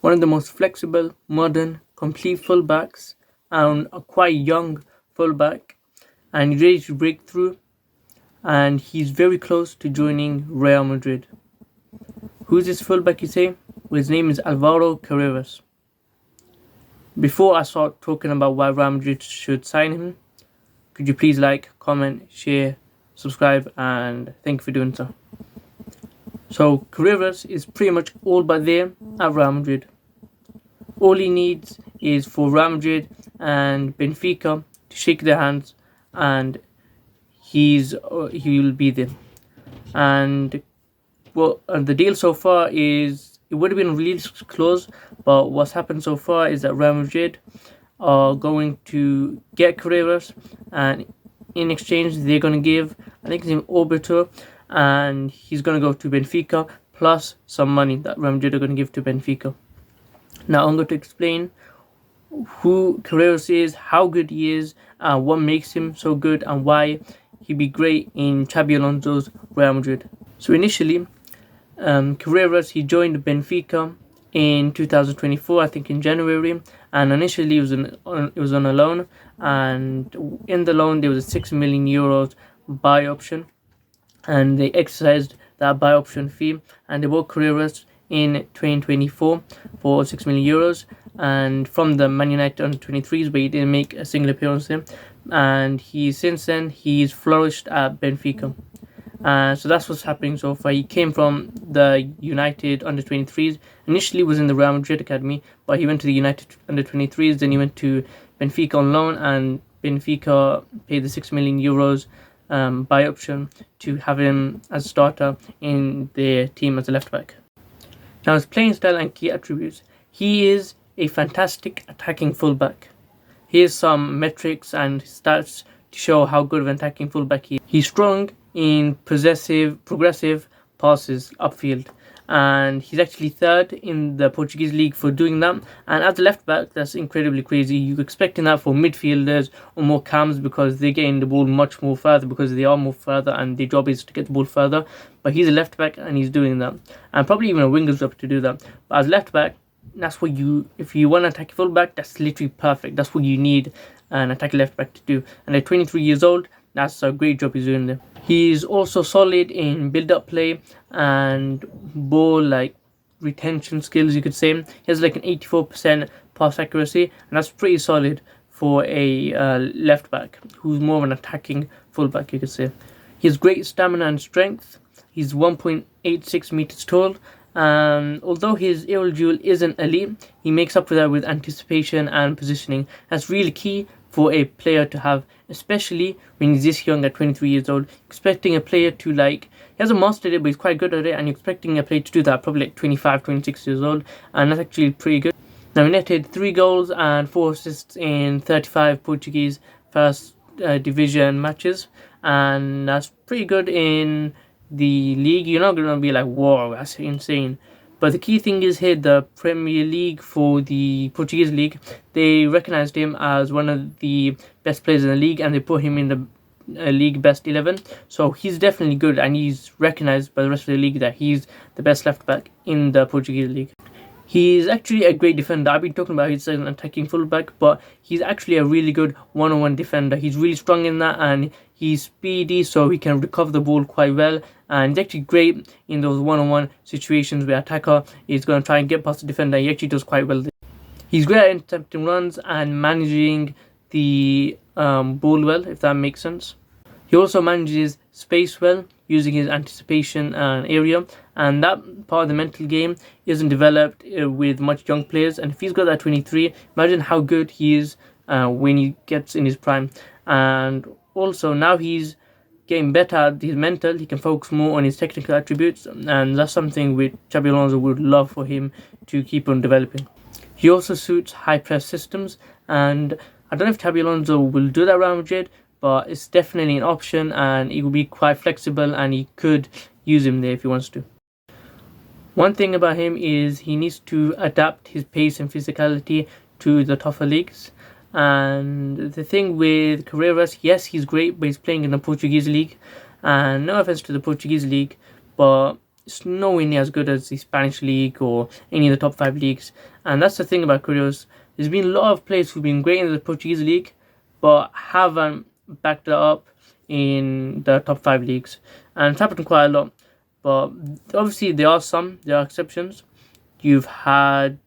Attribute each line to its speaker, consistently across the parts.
Speaker 1: One of the most flexible, modern, complete fullbacks, and a quite young fullback, and he's ready to break through, and he's very close to joining Real Madrid. Who's this fullback, you say? Well, his name is Alvaro Carreras. Before I start talking about why Real Madrid should sign him, could you please like, comment, share, subscribe, and thank you for doing so. So Carreras is pretty much all but there at Real Madrid. All he needs is for Real Madrid and Benfica to shake their hands, and he will be there. And the deal so far is it would have been really close, but what's happened so far is that Real Madrid are going to get Carreras, and in exchange they're going to give, I think his name Obito, and he's going to go to Benfica plus some money that Real Madrid are going to give to Benfica. Now I'm going to explain who Carreras is, how good he is, what makes him so good, and why he'd be great in Xabi Alonso's Real Madrid. So initially, Carreras, he joined Benfica in 2024, I think in January, and initially it was on a loan, and in the loan there was a 6 million euros buy option, and they exercised that buy option fee, and they bought Carreras in 2024 for 6 million euros, and from the Man United under 23s, but he didn't make a single appearance there, and since then he's flourished at Benfica. So that's what's happening so far. He came from the United under 23s. Initially was in the Real Madrid academy, but he went to the United under 23s. Then he went to Benfica on loan, and Benfica paid the 6 million euros buy option to have him as a starter in their team as a left back. Now his playing style and key attributes. He is a fantastic attacking fullback. Here's some metrics and stats to show how good of an attacking fullback he is. He's strong in progressive passes upfield, and he's actually third in the Portuguese league for doing that. And as a left back, that's incredibly crazy. You're expecting that for midfielders or more cams, because they're getting the ball much more further, because they are more further and their job is to get the ball further. But he's a left back and he's doing that, and probably even a winger's job to do that. But as left back, that's what if you want to attack a fullback, that's literally perfect. That's what you need an attacking left back to do. And at 23 years old, that's a great job he's doing there. He's also solid in build-up play and ball retention skills, you could say. He has an 84% pass accuracy, and that's pretty solid for a left back who's more of an attacking fullback, you could say. He has great stamina and strength. He's 1.86 meters tall. Although his aerial duel isn't elite, he makes up for that with anticipation and positioning. That's really key for a player to have, especially when he's this young at 23 years old. Expecting a player to he hasn't mastered it, but he's quite good at it, and you're expecting a player to do that probably 25, 26 years old, and that's actually pretty good. Now he netted 3 goals and 4 assists in 35 Portuguese first division matches, and that's pretty good in the league. You're not going to be like, whoa, that's insane. But the key thing is here, the Premier League, for the Portuguese league, they recognised him as one of the best players in the league, and they put him in the league best 11. So he's definitely good, and he's recognised by the rest of the league that he's the best left back in the Portuguese league. He's actually a great defender. I've been talking about he's an attacking fullback, but he's actually a really good one-on-one defender. He's really strong in that, and he's speedy, so he can recover the ball quite well. And he's actually great in those one-on-one situations where attacker is going to try and get past the defender. He actually does quite well there. He's great at intercepting runs and managing the ball well, if that makes sense. He also manages space well, using his anticipation and area, and that part of the mental game isn't developed with much young players. And if he's got that 23, imagine how good he is when he gets in his prime. And also now he's getting better at his mental. He can focus more on his technical attributes, and that's something which Xabi Alonso would love for him to keep on developing. He also suits high press systems, and I don't know if Xabi Alonso will do that around Madrid, but it's definitely an option, and he will be quite flexible, and he could use him there if he wants to. One thing about him is he needs to adapt his pace and physicality to the tougher leagues. And the thing with Carreras, yes, he's great, but he's playing in the Portuguese league. And no offense to the Portuguese league, but it's nowhere near as good as the Spanish league or any of the top 5 leagues. And that's the thing about Carreras. There's been a lot of players who've been great in the Portuguese league, but haven't backed it up in the top 5 leagues. And it's happened quite a lot. But obviously there are exceptions. You've had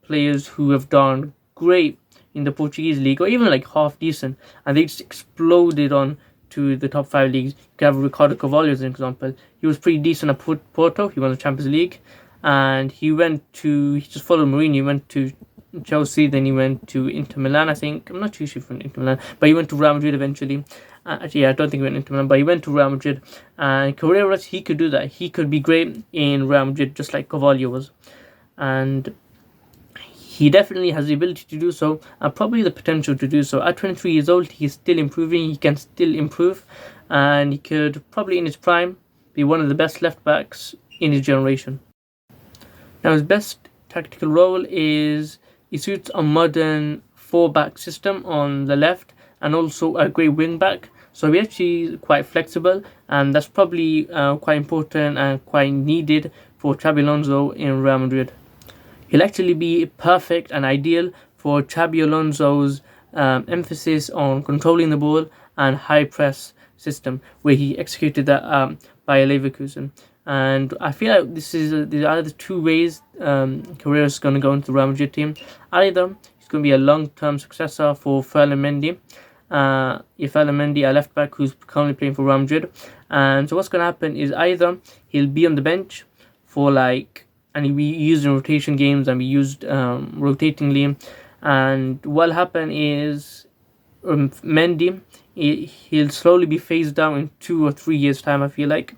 Speaker 1: players who have done great in the Portuguese league, or even like half decent, and they just exploded on to the top 5 leagues. You can have Ricardo Carvalho as an example. He was pretty decent at Porto. He won the Champions League, and he just followed Mourinho. He went to Chelsea, then he went to Inter Milan, I think. I'm not too sure from Inter Milan, but he went to Real Madrid eventually. Actually, I don't think he went to Inter Milan, but he went to Real Madrid. And Carreras, he could do that. He could be great in Real Madrid, just like Carvalho was. And he definitely has the ability to do so, and probably the potential to do so. At 23 years old, he's still improving. He can still improve, and he could probably in his prime be one of the best left backs in his generation. Now, his best tactical role is he suits a modern 4-back system on the left, and also a great wing back. So he's actually quite flexible, and that's probably quite important and quite needed for Xabi Alonso in Real Madrid. He'll actually be perfect and ideal for Xabi Alonso's emphasis on controlling the ball and high press system, where he executed that by Leverkusen. And I feel like there are either 2 ways Carreras is going to go into the Real Madrid team. Either he's going to be a long-term successor for Ferland Mendy, a left back who's currently playing for Real Madrid. And so what's going to happen is either he'll be on the bench and he'll be used in rotation games and be used rotatingly. And what'll happen is Mendy, he'll slowly be phased out in 2 or 3 years' time, I feel like.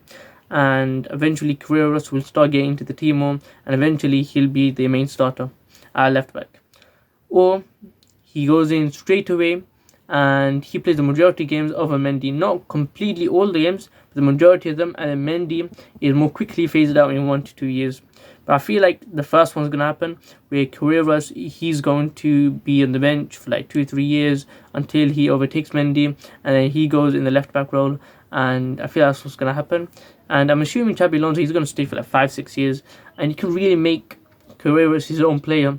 Speaker 1: And eventually Carreras will start getting into the team more, and eventually he'll be the main starter at left back. Or he goes in straight away and he plays the majority of games over Mendy. Not completely all the games, but the majority of them, and then Mendy is more quickly phased out in 1 to 2 years. But I feel like the first one's going to happen, where Carreras, he's going to be on the bench for like 2 or 3 years until he overtakes Mendy, and then he goes in the left back role. And I feel that's what's going to happen. And I'm assuming Xabi Alonso, he's going to stay for like 5-6 years, and you can really make Carreras his own player,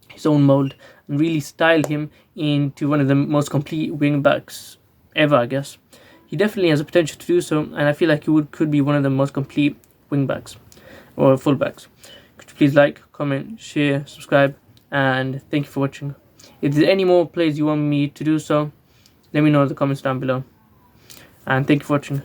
Speaker 1: his own mold, and really style him into one of the most complete wing backs ever, I guess. He definitely has the potential to do so, and I feel like he could be one of the most complete wing backs or full backs. Could you please like, comment, share, subscribe, and thank you for watching. If there's any more plays you want me to do so, let me know in the comments down below. And thank you for watching.